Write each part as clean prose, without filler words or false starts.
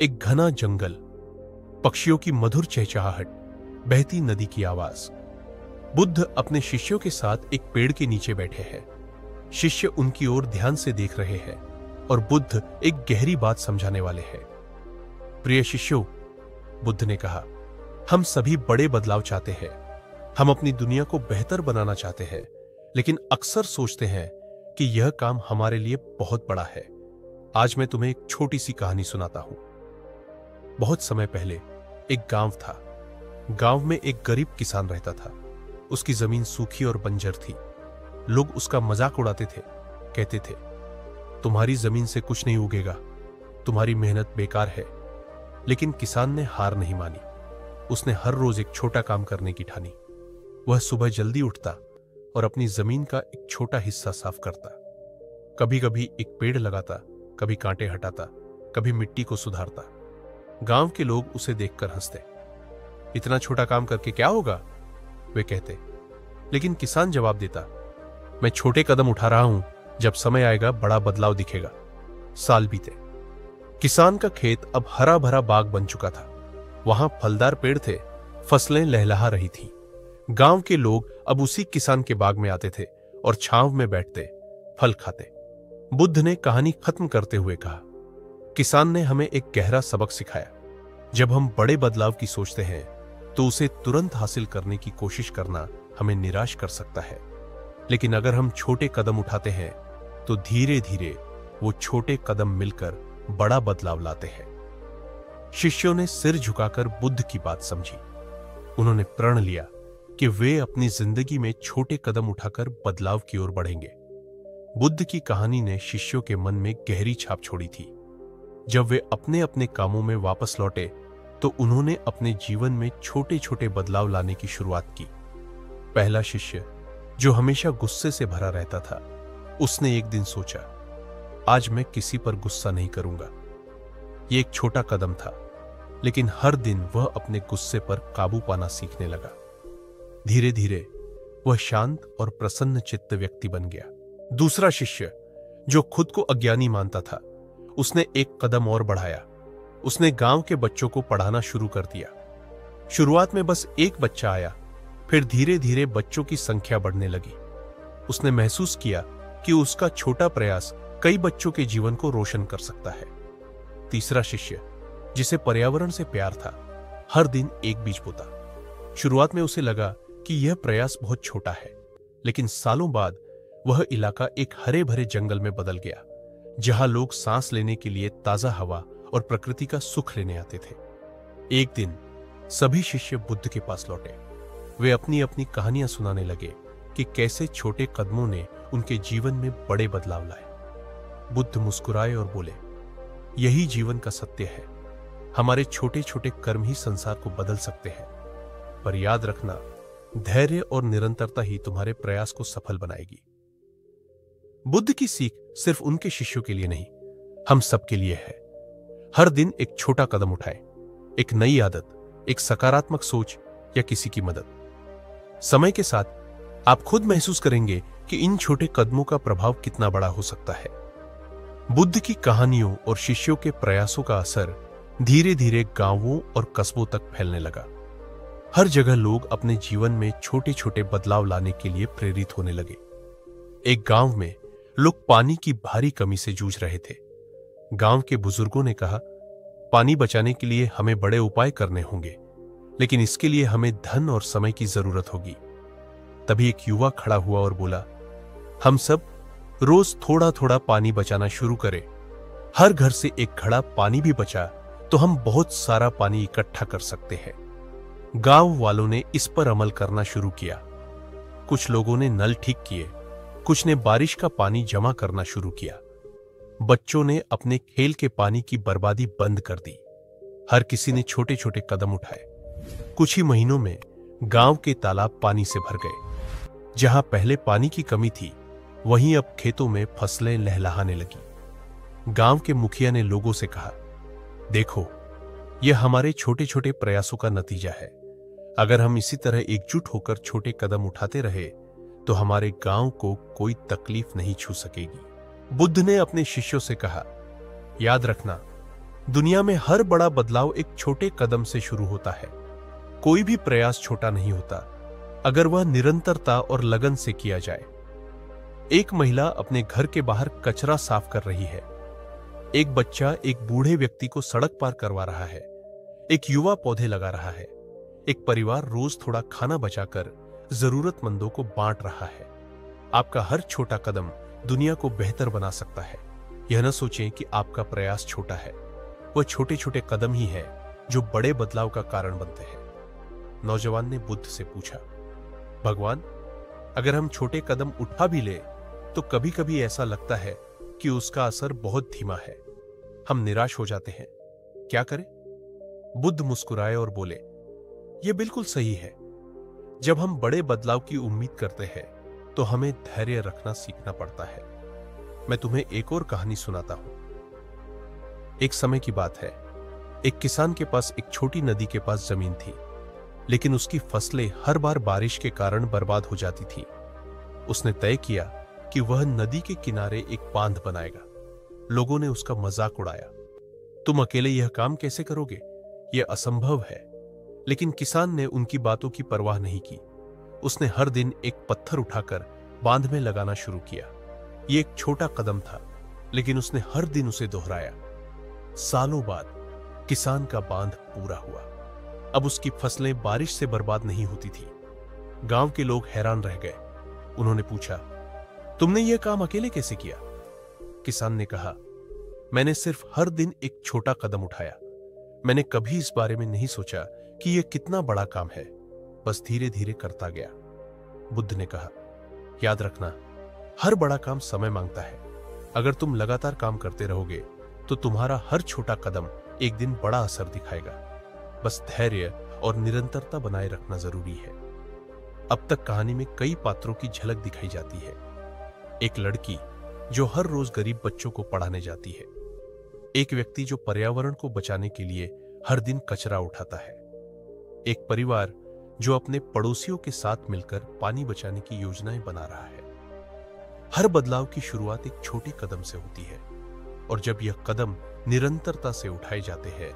एक घना जंगल, पक्षियों की मधुर चहचहाहट, बहती नदी की आवाज। बुद्ध अपने शिष्यों के साथ एक पेड़ के नीचे बैठे हैं। शिष्य उनकी ओर ध्यान से देख रहे हैं और बुद्ध एक गहरी बात समझाने वाले हैं। प्रिय शिष्यों, बुद्ध ने कहा, हम सभी बड़े बदलाव चाहते हैं। हम अपनी दुनिया को बेहतर बनाना चाहते हैं, लेकिन अक्सर सोचते हैं कि यह काम हमारे लिए बहुत बड़ा है। आज मैं तुम्हें एक छोटी सी कहानी सुनाता हूं। बहुत समय पहले एक गांव था। गांव में एक गरीब किसान रहता था। उसकी जमीन सूखी और बंजर थी। लोग उसका मजाक उड़ाते थे, कहते थे, तुम्हारी जमीन से कुछ नहीं उगेगा, तुम्हारी मेहनत बेकार है। लेकिन किसान ने हार नहीं मानी। उसने हर रोज एक छोटा काम करने की ठानी। वह सुबह जल्दी उठता और अपनी जमीन का एक छोटा हिस्सा साफ करता। कभी कभी एक पेड़ लगाता, कभी कांटे हटाता, कभी मिट्टी को सुधारता। गांव के लोग उसे देखकर हंसते। इतना छोटा काम करके क्या होगा, वे कहते। लेकिन किसान जवाब देता, मैं छोटे कदम उठा रहा हूं, जब समय आएगा बड़ा बदलाव दिखेगा। साल बीते। किसान का खेत अब हरा भरा बाग बन चुका था। वहां फलदार पेड़ थे, फसलें लहलहा रही थीं। गांव के लोग अब उसी किसान के बाग में आते थे और छांव में बैठते, फल खाते। बुद्ध ने कहानी खत्म करते हुए कहा, किसान ने हमें एक गहरा सबक सिखाया। जब हम बड़े बदलाव की सोचते हैं तो उसे तुरंत हासिल करने की कोशिश करना हमें निराश कर सकता है। लेकिन अगर हम छोटे कदम उठाते हैं तो धीरे धीरे वो छोटे कदम मिलकर बड़ा बदलाव लाते हैं। शिष्यों ने सिर झुकाकर बुद्ध की बात समझी। उन्होंने प्रण लिया कि वे अपनी जिंदगी में छोटे कदम उठाकर बदलाव की ओर बढ़ेंगे। बुद्ध की कहानी ने शिष्यों के मन में गहरी छाप छोड़ी थी। जब वे अपने अपने कामों में वापस लौटे तो उन्होंने अपने जीवन में छोटे छोटे बदलाव लाने की शुरुआत की। पहला शिष्य, जो हमेशा गुस्से से भरा रहता था, उसने एक दिन सोचा, आज मैं किसी पर गुस्सा नहीं करूंगा। यह एक छोटा कदम था, लेकिन हर दिन वह अपने गुस्से पर काबू पाना सीखने लगा। धीरे धीरे वह शांत और प्रसन्न चित्त व्यक्ति बन गया। दूसरा शिष्य, जो खुद को अज्ञानी मानता था, उसने एक कदम और बढ़ाया। उसने गांव के बच्चों को पढ़ाना शुरू कर दिया। शुरुआत में बस एक बच्चा आया, फिर धीरे धीरे बच्चों की संख्या बढ़ने लगी। उसने महसूस किया कि उसका छोटा प्रयास कई बच्चों के जीवन को रोशन कर सकता है। तीसरा शिष्य, जिसे पर्यावरण से प्यार था, हर दिन एक बीज बोता। शुरुआत में उसे लगा कि यह प्रयास बहुत छोटा है, लेकिन सालों बाद वह इलाका एक हरे भरे जंगल में बदल गया, जहां लोग सांस लेने के लिए ताजा हवा और प्रकृति का सुख लेने आते थे। एक दिन सभी शिष्य बुद्ध के पास लौटे। वे अपनी अपनी कहानियां सुनाने लगे कि कैसे छोटे कदमों ने उनके जीवन में बड़े बदलाव लाए। बुद्ध मुस्कुराए और बोले, यही जीवन का सत्य है। हमारे छोटे छोटे कर्म ही संसार को बदल सकते हैं। पर याद रखना, धैर्य और निरंतरता ही तुम्हारे प्रयास को सफल बनाएगी। बुद्ध की सीख सिर्फ उनके शिष्यों के लिए नहीं, हम सबके लिए है। हर दिन एक छोटा कदम उठाएं, एक नई आदत, एक सकारात्मक सोच या किसी की मदद। समय के साथ आप खुद महसूस करेंगे कि इन छोटे कदमों का प्रभाव कितना बड़ा हो सकता है। बुद्ध की कहानियों और शिष्यों के प्रयासों का असर धीरे धीरे गांवों और कस्बों तक फैलने लगा। हर जगह लोग अपने जीवन में छोटे छोटे बदलाव लाने के लिए प्रेरित होने लगे। एक गांव में लोग पानी की भारी कमी से जूझ रहे थे। गांव के बुजुर्गों ने कहा, पानी बचाने के लिए हमें बड़े उपाय करने होंगे, लेकिन इसके लिए हमें धन और समय की जरूरत होगी। तभी एक युवा खड़ा हुआ और बोला, हम सब रोज थोड़ा थोड़ा पानी बचाना शुरू करें। हर घर से एक घड़ा पानी भी बचा तो हम बहुत सारा पानी इकट्ठा कर सकते हैं। गांव वालों ने इस पर अमल करना शुरू किया। कुछ लोगों ने नल ठीक किए, कुछ ने बारिश का पानी जमा करना शुरू किया। बच्चों ने अपने खेल के पानी की बर्बादी बंद कर दी। हर किसी ने छोटे छोटे कदम उठाए। कुछ ही महीनों में गांव के तालाब पानी से भर गए। जहां पहले पानी की कमी थी, वहीं अब खेतों में फसलें लहलहाने लगी। गांव के मुखिया ने लोगों से कहा, देखो, यह हमारे छोटे छोटे प्रयासों का नतीजा है। अगर हम इसी तरह एकजुट होकर छोटे कदम उठाते रहे तो हमारे गांव को कोई तकलीफ नहीं छू सकेगी। बुद्ध ने अपने शिष्यों से कहा, याद रखना, दुनिया में हर बड़ा बदलाव एक छोटे कदम से शुरू होता है। कोई भी प्रयास छोटा नहीं होता अगर वह निरंतरता और लगन से किया जाए। एक महिला अपने घर के बाहर कचरा साफ कर रही है। एक बच्चा एक बूढ़े व्यक्ति को सड़क पार करवा रहा है। एक युवा पौधे लगा रहा है। एक परिवार रोज थोड़ा खाना बचाकर जरूरतमंदों को बांट रहा है। आपका हर छोटा कदम दुनिया को बेहतर बना सकता है। यह न सोचें कि आपका प्रयास छोटा है। वह छोटे छोटे कदम ही है जो बड़े बदलाव का कारण बनते हैं। नौजवान ने बुद्ध से पूछा, भगवान, अगर हम छोटे कदम उठा भी ले तो कभी कभी ऐसा लगता है कि उसका असर बहुत धीमा है। हम निराश हो जाते हैं। क्या करें? बुद्ध मुस्कुराए और बोले, यह बिल्कुल सही है। जब हम बड़े बदलाव की उम्मीद करते हैं तो हमें धैर्य रखना सीखना पड़ता है। मैं तुम्हें एक और कहानी सुनाता हूं। एक समय की बात है। एक किसान के पास एक छोटी नदी के पास जमीन थी, लेकिन उसकी फसलें हर बार बारिश के कारण बर्बाद हो जाती थी। उसने तय किया कि वह नदी के किनारे एक बांध बनाएगा। लोगों ने उसका मजाक उड़ाया, तुम अकेले यह काम कैसे करोगे? यह असंभव है। लेकिन किसान ने उनकी बातों की परवाह नहीं की। उसने हर दिन एक पत्थर उठाकर बांध में लगाना शुरू किया। यह एक छोटा कदम था, लेकिन उसने हर दिन उसे दोहराया। सालों बाद किसान का बांध पूरा हुआ। अब उसकी फसलें बारिश से बर्बाद नहीं होती थी। गांव के लोग हैरान रह गए। उन्होंने पूछा, तुमने यह काम अकेले कैसे किया? किसान ने कहा, मैंने सिर्फ हर दिन एक छोटा कदम उठाया। मैंने कभी इस बारे में नहीं सोचा कि यह कितना बड़ा काम है। बस धीरे धीरे करता गया। बुद्ध ने कहा, याद रखना, हर बड़ा काम समय मांगता है। अगर तुम लगातार काम करते रहोगे तो तुम्हारा हर छोटा कदम एक दिन बड़ा असर दिखाएगा। बस धैर्य और निरंतरता बनाए रखना जरूरी है। अब तक कहानी में कई पात्रों की झलक दिखाई जाती है। एक लड़की जो हर रोज गरीब बच्चों को पढ़ाने जाती है। एक व्यक्ति जो पर्यावरण को बचाने के लिए हर दिन कचरा उठाता है। एक परिवार जो अपने पड़ोसियों के साथ मिलकर पानी बचाने की योजनाएं बना रहा है। हर बदलाव की शुरुआत एक छोटे कदम से होती है, और जब यह कदम निरंतरता से उठाए जाते हैं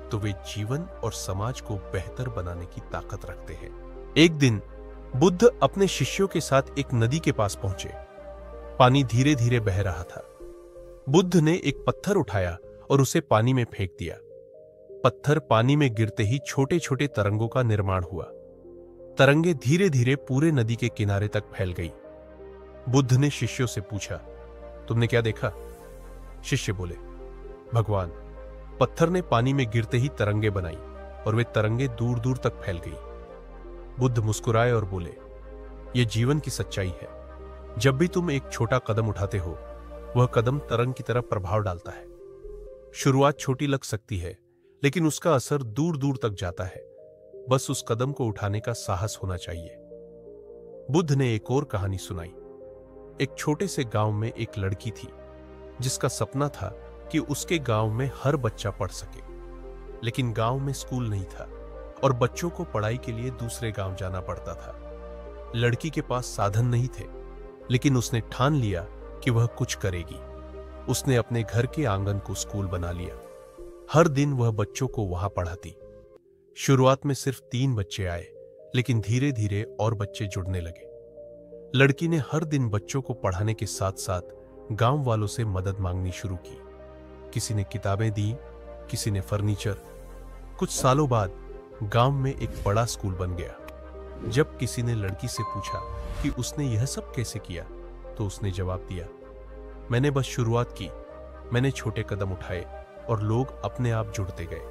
तो वे जीवन और समाज को बेहतर बनाने की ताकत रखते हैं। एक दिन बुद्ध अपने शिष्यों के साथ एक नदी के पास पहुंचे। पानी धीरे धीरे बह रहा था। बुद्ध ने एक पत्थर उठाया और उसे पानी में फेंक दिया। पत्थर पानी में गिरते ही छोटे छोटे तरंगों का निर्माण हुआ। तरंगे धीरे धीरे पूरे नदी के किनारे तक फैल गई। बुद्ध ने शिष्यों से पूछा, तुमने क्या देखा? शिष्य बोले, भगवान, पत्थर ने पानी में गिरते ही तरंगे बनाई और वे तरंगे दूर दूर तक फैल गई। बुद्ध मुस्कुराए और बोले, यह जीवन की सच्चाई है। जब भी तुम एक छोटा कदम उठाते हो, वह कदम तरंग की तरह प्रभाव डालता है। शुरुआत छोटी लग सकती है, लेकिन उसका असर दूर दूर तक जाता है। बस उस कदम को उठाने का साहस होना चाहिए। बुद्ध ने एक और कहानी सुनाई। एक छोटे से गांव में एक लड़की थी जिसका सपना था कि उसके गांव में हर बच्चा पढ़ सके। लेकिन गांव में स्कूल नहीं था और बच्चों को पढ़ाई के लिए दूसरे गांव जाना पड़ता था। लड़की के पास साधन नहीं थे, लेकिन उसने ठान लिया कि वह कुछ करेगी। उसने अपने घर के आंगन को स्कूल बना लिया। हर दिन वह बच्चों को वहां पढ़ाती। शुरुआत में सिर्फ 3 बच्चे आए, लेकिन धीरे धीरे और बच्चे जुड़ने लगे। लड़की ने हर दिन बच्चों को पढ़ाने के साथ साथ गांव वालों से मदद मांगनी शुरू की। किसी ने किताबें दी, किसी ने फर्नीचर। कुछ सालों बाद गांव में एक बड़ा स्कूल बन गया। जब किसी ने लड़की से पूछा कि उसने यह सब कैसे किया, तो उसने जवाब दिया, मैंने बस शुरुआत की। मैंने छोटे कदम उठाए और लोग अपने आप जुड़ते गए।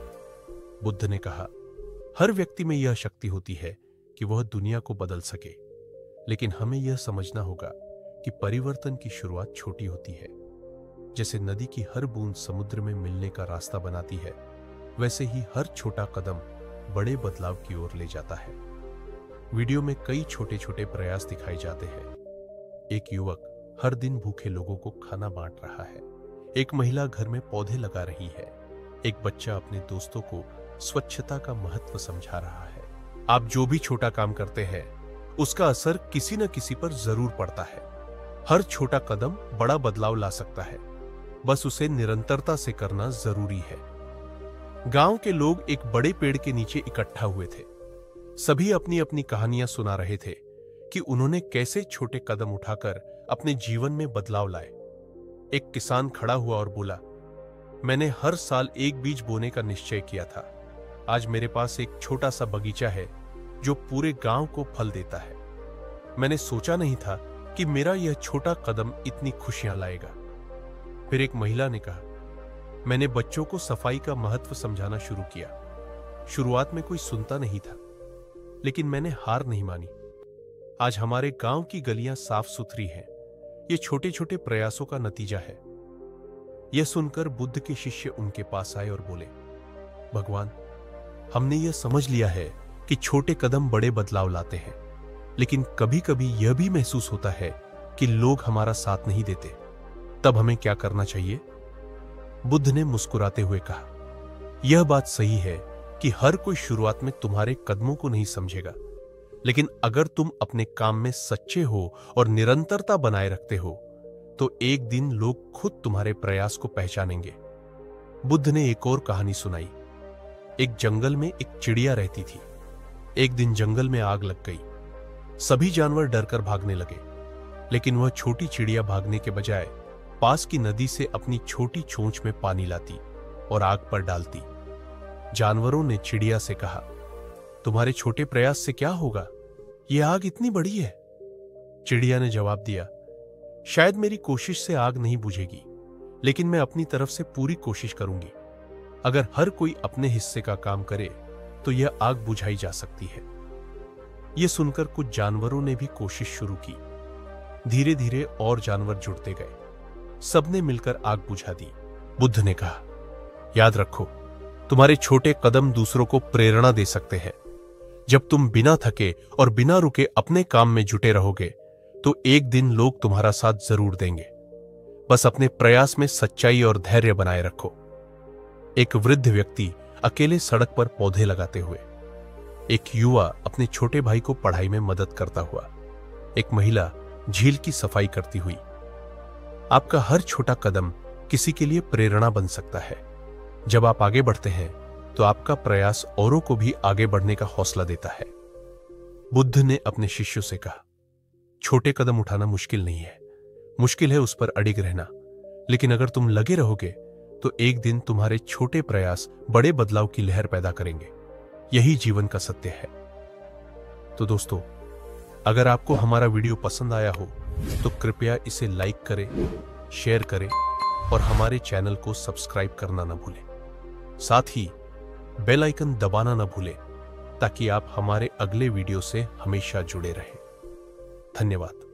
बुद्ध ने कहा, हर व्यक्ति में यह शक्ति होती है कि वह दुनिया को बदल सके, लेकिन हमें यह समझना होगा कि परिवर्तन की शुरुआत छोटी होती है। जैसे नदी की हर बूंद समुद्र में मिलने का रास्ता बनाती है, वैसे ही हर छोटा कदम बड़े बदलाव की ओर ले जाता है। वीडियो में कई छोटे छोटे प्रयास दिखाए जाते हैं। एक युवक हर दिन भूखे लोगों को खाना बांट रहा है। एक महिला घर में पौधे लगा रही है। एक बच्चा अपने दोस्तों को स्वच्छता का महत्व समझा रहा है। आप जो भी छोटा काम करते हैं, उसका असर किसी न किसी पर जरूर पड़ता है। हर छोटा कदम बड़ा बदलाव ला सकता है। बस उसे निरंतरता से करना जरूरी है। गांव के लोग एक बड़े पेड़ के नीचे इकट्ठा हुए थे। सभी अपनी अपनी कहानियां सुना रहे थे कि उन्होंने कैसे छोटे कदम उठाकर अपने जीवन में बदलाव लाए। एक किसान खड़ा हुआ और बोला, मैंने हर साल एक बीज बोने का निश्चय किया था। आज मेरे पास एक छोटा सा बगीचा है जो पूरे गांव को फल देता है। मैंने सोचा नहीं था कि मेरा यह छोटा कदम इतनी खुशियां लाएगा। फिर एक महिला ने कहा, मैंने बच्चों को सफाई का महत्व समझाना शुरू किया। शुरुआत में कोई सुनता नहीं था, लेकिन मैंने हार नहीं मानी। आज हमारे गांव की गलियां साफ सुथरी हैं। ये छोटे छोटे प्रयासों का नतीजा है। यह सुनकर बुद्ध के शिष्य उनके पास आए और बोले, भगवान, हमने यह समझ लिया है कि छोटे कदम बड़े बदलाव लाते हैं, लेकिन कभी कभी यह भी महसूस होता है कि लोग हमारा साथ नहीं देते। तब हमें क्या करना चाहिए? बुद्ध ने मुस्कुराते हुए कहा, यह बात सही है कि हर कोई शुरुआत में तुम्हारे कदमों को नहीं समझेगा, लेकिन अगर तुम अपने काम में सच्चे हो और निरंतरता बनाए रखते हो तो एक दिन लोग खुद तुम्हारे प्रयास को पहचानेंगे। बुद्ध ने एक और कहानी सुनाई। एक जंगल में एक चिड़िया रहती थी। एक दिन जंगल में आग लग गई। सभी जानवर डरकर भागने लगे, लेकिन वह छोटी चिड़िया भागने के बजाय पास की नदी से अपनी छोटी चोंच में पानी लाती और आग पर डालती। जानवरों ने चिड़िया से कहा, तुम्हारे छोटे प्रयास से क्या होगा? यह आग इतनी बड़ी है। चिड़िया ने जवाब दिया, शायद मेरी कोशिश से आग नहीं बुझेगी, लेकिन मैं अपनी तरफ से पूरी कोशिश करूंगी। अगर हर कोई अपने हिस्से का काम करे तो यह आग बुझाई जा सकती है। यह सुनकर कुछ जानवरों ने भी कोशिश शुरू की। धीरे धीरे और जानवर जुड़ते गए। सबने मिलकर आग बुझा दी। बुद्ध ने कहा, याद रखो, तुम्हारे छोटे कदम दूसरों को प्रेरणा दे सकते हैं। जब तुम बिना थके और बिना रुके अपने काम में जुटे रहोगे तो एक दिन लोग तुम्हारा साथ जरूर देंगे। बस अपने प्रयास में सच्चाई और धैर्य बनाए रखो। एक वृद्ध व्यक्ति अकेले सड़क पर पौधे लगाते हुए, एक युवा अपने छोटे भाई को पढ़ाई में मदद करता हुआ, एक महिला झील की सफाई करती हुई। आपका हर छोटा कदम किसी के लिए प्रेरणा बन सकता है। जब आप आगे बढ़ते हैं तो आपका प्रयास औरों को भी आगे बढ़ने का हौसला देता है। बुद्ध ने अपने शिष्यों से कहा, छोटे कदम उठाना मुश्किल नहीं है, मुश्किल है उस पर अडिग रहना। लेकिन अगर तुम लगे रहोगे तो एक दिन तुम्हारे छोटे प्रयास बड़े बदलाव की लहर पैदा करेंगे। यही जीवन का सत्य है। तो दोस्तों, अगर आपको हमारा वीडियो पसंद आया हो तो कृपया इसे लाइक करें, शेयर करें और हमारे चैनल को सब्सक्राइब करना न भूलें। साथ ही बेल आइकन दबाना न भूलें ताकि आप हमारे अगले वीडियो से हमेशा जुड़े रहें। धन्यवाद।